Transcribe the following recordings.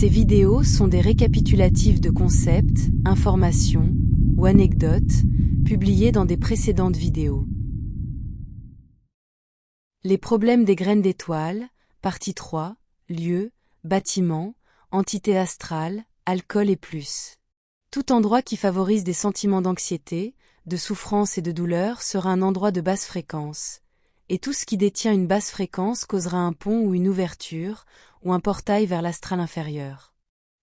Ces vidéos sont des récapitulatifs de concepts, informations ou anecdotes publiés dans des précédentes vidéos. Les problèmes des graines d'étoiles, partie 3, lieu, bâtiment, entité astrale, alcool et plus. Tout endroit qui favorise des sentiments d'anxiété, de souffrance et de douleur sera un endroit de basse fréquence, et tout ce qui détient une basse fréquence causera un pont ou une ouverture, ou un portail vers l'astral inférieur.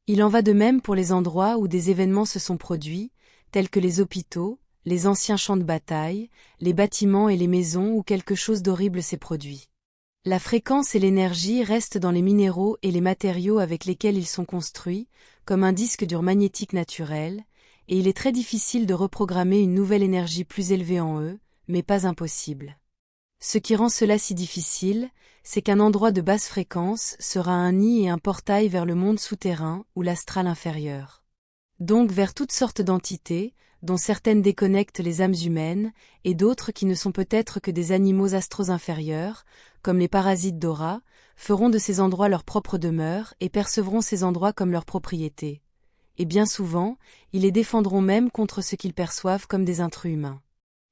Il en va de même pour les endroits où des événements se sont produits, tels que les hôpitaux, les anciens champs de bataille, les bâtiments et les maisons où quelque chose d'horrible s'est produit. La fréquence et l'énergie restent dans les minéraux et les matériaux avec lesquels ils sont construits, comme un disque dur magnétique naturel, et il est très difficile de reprogrammer une nouvelle énergie plus élevée en eux, mais pas impossible. Ce qui rend cela si difficile, c'est qu'un endroit de basse fréquence sera un nid et un portail vers le monde souterrain ou l'astral inférieur. Donc vers toutes sortes d'entités, dont certaines déconnectent les âmes humaines, et d'autres qui ne sont peut-être que des animaux astraux inférieurs, comme les parasites d'aura, feront de ces endroits leur propre demeure et percevront ces endroits comme leur propriété. Et bien souvent, ils les défendront même contre ce qu'ils perçoivent comme des intrus humains.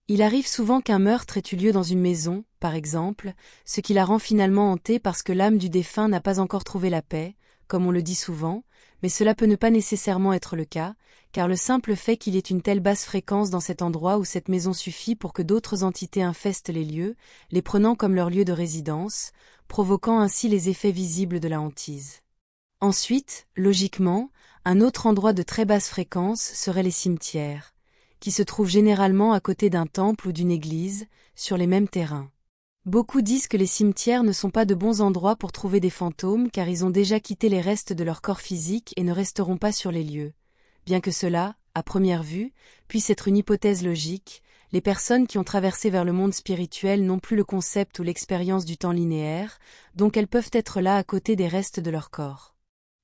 Il arrive souvent qu'un meurtre ait eu lieu dans une maison, par exemple, ce qui la rend finalement hantée parce que l'âme du défunt n'a pas encore trouvé la paix, comme on le dit souvent, mais cela peut ne pas nécessairement être le cas, car le simple fait qu'il y ait une telle basse fréquence dans cet endroit ou cette maison suffit pour que d'autres entités infestent les lieux, les prenant comme leur lieu de résidence, provoquant ainsi les effets visibles de la hantise. Ensuite, logiquement, un autre endroit de très basse fréquence serait les cimetières, qui se trouvent généralement à côté d'un temple ou d'une église, sur les mêmes terrains. Beaucoup disent que les cimetières ne sont pas de bons endroits pour trouver des fantômes car ils ont déjà quitté les restes de leur corps physique et ne resteront pas sur les lieux. Bien que cela, à première vue, puisse être une hypothèse logique, les personnes qui ont traversé vers le monde spirituel n'ont plus le concept ou l'expérience du temps linéaire, donc elles peuvent être là à côté des restes de leur corps.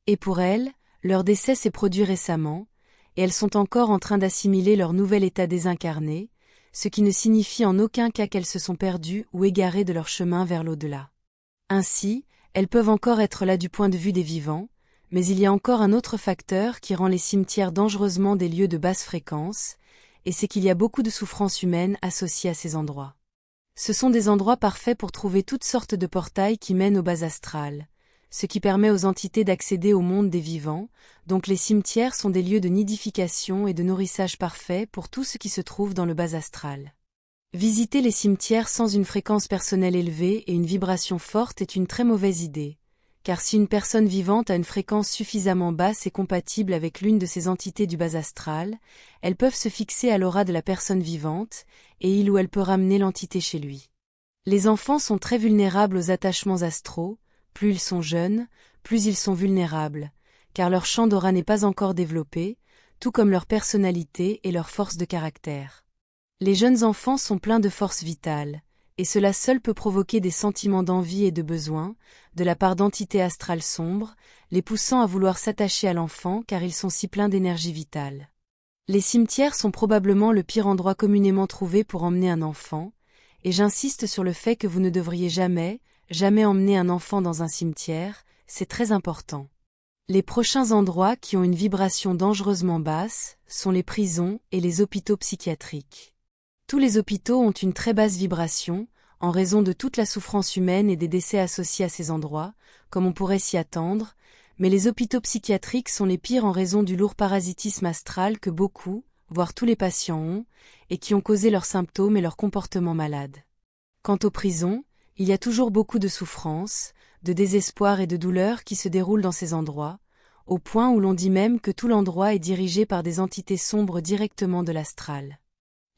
Et pour elles, leur décès s'est produit récemment, et elles sont encore en train d'assimiler leur nouvel état désincarné, ce qui ne signifie en aucun cas qu'elles se sont perdues ou égarées de leur chemin vers l'au-delà. Ainsi, elles peuvent encore être là du point de vue des vivants, mais il y a encore un autre facteur qui rend les cimetières dangereusement des lieux de basse fréquence, et c'est qu'il y a beaucoup de souffrances humaines associées à ces endroits. Ce sont des endroits parfaits pour trouver toutes sortes de portails qui mènent au bas astral, ce qui permet aux entités d'accéder au monde des vivants, donc les cimetières sont des lieux de nidification et de nourrissage parfait pour tout ce qui se trouve dans le bas astral. Visiter les cimetières sans une fréquence personnelle élevée et une vibration forte est une très mauvaise idée, car si une personne vivante a une fréquence suffisamment basse et compatible avec l'une de ces entités du bas astral, elles peuvent se fixer à l'aura de la personne vivante, et il ou elle peut ramener l'entité chez lui. Les enfants sont très vulnérables aux attachements astraux. Plus ils sont jeunes, plus ils sont vulnérables, car leur champ d'aura n'est pas encore développé, tout comme leur personnalité et leur force de caractère. Les jeunes enfants sont pleins de force vitale, et cela seul peut provoquer des sentiments d'envie et de besoin, de la part d'entités astrales sombres, les poussant à vouloir s'attacher à l'enfant car ils sont si pleins d'énergie vitale. Les cimetières sont probablement le pire endroit communément trouvé pour emmener un enfant, et j'insiste sur le fait que vous ne devriez jamais emmener un enfant dans un cimetière, c'est très important. Les prochains endroits qui ont une vibration dangereusement basse sont les prisons et les hôpitaux psychiatriques. Tous les hôpitaux ont une très basse vibration, en raison de toute la souffrance humaine et des décès associés à ces endroits, comme on pourrait s'y attendre, mais les hôpitaux psychiatriques sont les pires en raison du lourd parasitisme astral que beaucoup, voire tous les patients ont, et qui ont causé leurs symptômes et leurs comportements malades. Quant aux prisons, il y a toujours beaucoup de souffrance, de désespoir et de douleur qui se déroulent dans ces endroits, au point où l'on dit même que tout l'endroit est dirigé par des entités sombres directement de l'astral.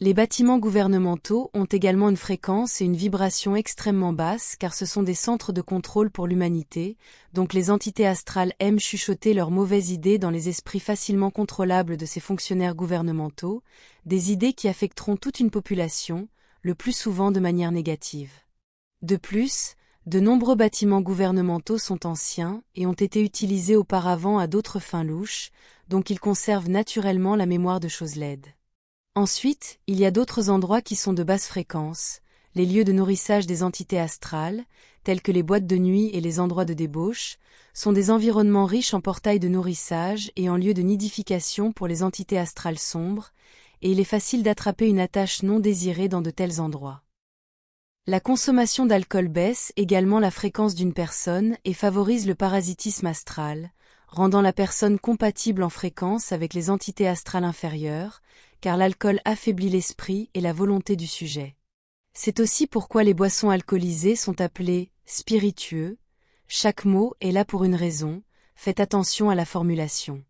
Les bâtiments gouvernementaux ont également une fréquence et une vibration extrêmement basse car ce sont des centres de contrôle pour l'humanité, donc les entités astrales aiment chuchoter leurs mauvaises idées dans les esprits facilement contrôlables de ces fonctionnaires gouvernementaux, des idées qui affecteront toute une population, le plus souvent de manière négative. De plus, de nombreux bâtiments gouvernementaux sont anciens et ont été utilisés auparavant à d'autres fins louches, donc ils conservent naturellement la mémoire de choses laides. Ensuite, il y a d'autres endroits qui sont de basse fréquence, les lieux de nourrissage des entités astrales, tels que les boîtes de nuit et les endroits de débauche, sont des environnements riches en portails de nourrissage et en lieux de nidification pour les entités astrales sombres, et il est facile d'attraper une attache non désirée dans de tels endroits. La consommation d'alcool baisse également la fréquence d'une personne et favorise le parasitisme astral, rendant la personne compatible en fréquence avec les entités astrales inférieures, car l'alcool affaiblit l'esprit et la volonté du sujet. C'est aussi pourquoi les boissons alcoolisées sont appelées « spiritueux ». Chaque mot est là pour une raison, faites attention à la formulation.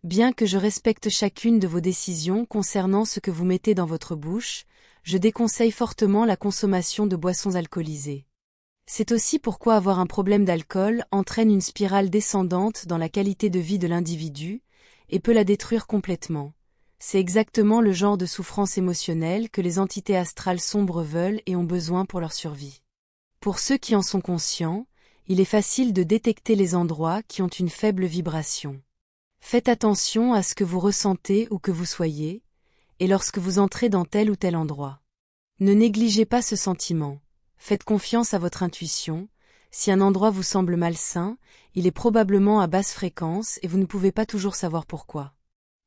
Bien que je respecte chacune de vos décisions concernant ce que vous mettez dans votre bouche, je déconseille fortement la consommation de boissons alcoolisées. C'est aussi pourquoi avoir un problème d'alcool entraîne une spirale descendante dans la qualité de vie de l'individu, et peut la détruire complètement. C'est exactement le genre de souffrance émotionnelle que les entités astrales sombres veulent et ont besoin pour leur survie. Pour ceux qui en sont conscients, il est facile de détecter les endroits qui ont une faible vibration. Faites attention à ce que vous ressentez ou que vous soyez, et lorsque vous entrez dans tel ou tel endroit. Ne négligez pas ce sentiment. Faites confiance à votre intuition. Si un endroit vous semble malsain, il est probablement à basse fréquence et vous ne pouvez pas toujours savoir pourquoi.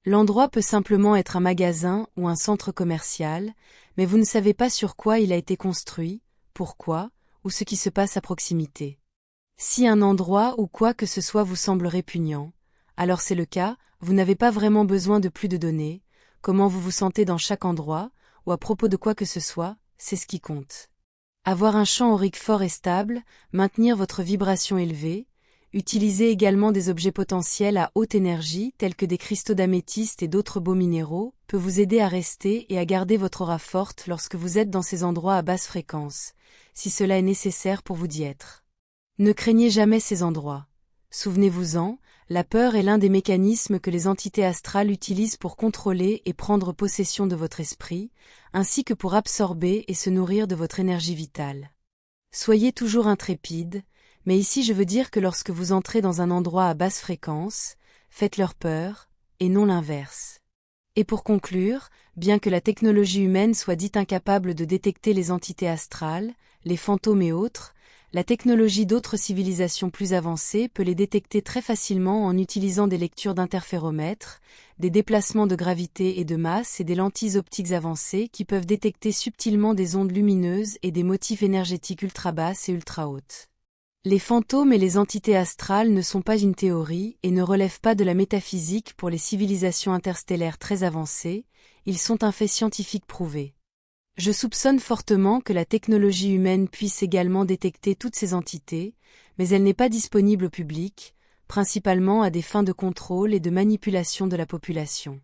L'endroit peut simplement être un magasin ou un centre commercial, mais vous ne savez pas sur quoi il a été construit, pourquoi, ou ce qui se passe à proximité. Si un endroit ou quoi que ce soit vous semble répugnant, alors c'est le cas, vous n'avez pas vraiment besoin de plus de données, comment vous vous sentez dans chaque endroit, ou à propos de quoi que ce soit, c'est ce qui compte. Avoir un champ aurique fort et stable, maintenir votre vibration élevée, utiliser également des objets potentiels à haute énergie tels que des cristaux d'améthyste et d'autres beaux minéraux, peut vous aider à rester et à garder votre aura forte lorsque vous êtes dans ces endroits à basse fréquence, si cela est nécessaire pour vous d'y être. Ne craignez jamais ces endroits. Souvenez-vous-en, la peur est l'un des mécanismes que les entités astrales utilisent pour contrôler et prendre possession de votre esprit, ainsi que pour absorber et se nourrir de votre énergie vitale. Soyez toujours intrépide, mais ici je veux dire que lorsque vous entrez dans un endroit à basse fréquence, faites-leur peur, et non l'inverse. Et pour conclure, bien que la technologie humaine soit dite incapable de détecter les entités astrales, les fantômes et autres, la technologie d'autres civilisations plus avancées peut les détecter très facilement en utilisant des lectures d'interféromètres, des déplacements de gravité et de masse et des lentilles optiques avancées qui peuvent détecter subtilement des ondes lumineuses et des motifs énergétiques ultra basses et ultra hautes. Les fantômes et les entités astrales ne sont pas une théorie et ne relèvent pas de la métaphysique pour les civilisations interstellaires très avancées, ils sont un fait scientifique prouvé. Je soupçonne fortement que la technologie humaine puisse également détecter toutes ces entités, mais elle n'est pas disponible au public, principalement à des fins de contrôle et de manipulation de la population.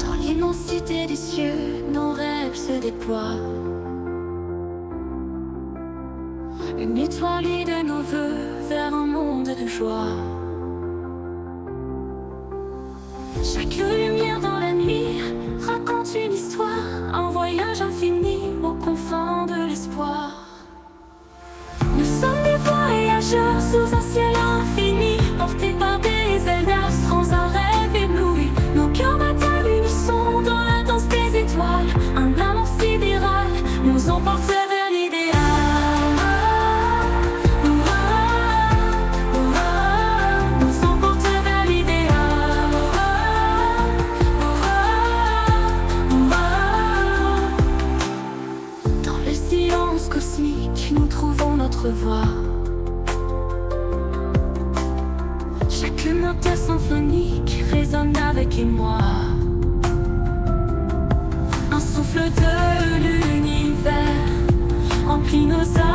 Dans l'immensité des cieux, nos rêves se déploient. Une étoile de nos voeux vers un monde de joie. Chaque lumière dans la nuit raconte une histoire, un voyage infini aux confins de l'espoir. Nous sommes des voyageurs sous un ciel infini, portés par des ailes d'astres sans un rêve ébloui. Nos cœurs battent à l'unisson dans la danse des étoiles. Un amour sidéral nous emporte vers l'idéal. Nous emporte vers l'idéal. Dans le silence cosmique, nous trouvons notre voix. Chaque note symphonique résonne avec émoi. Un souffle de l'univers emplit nos âmes.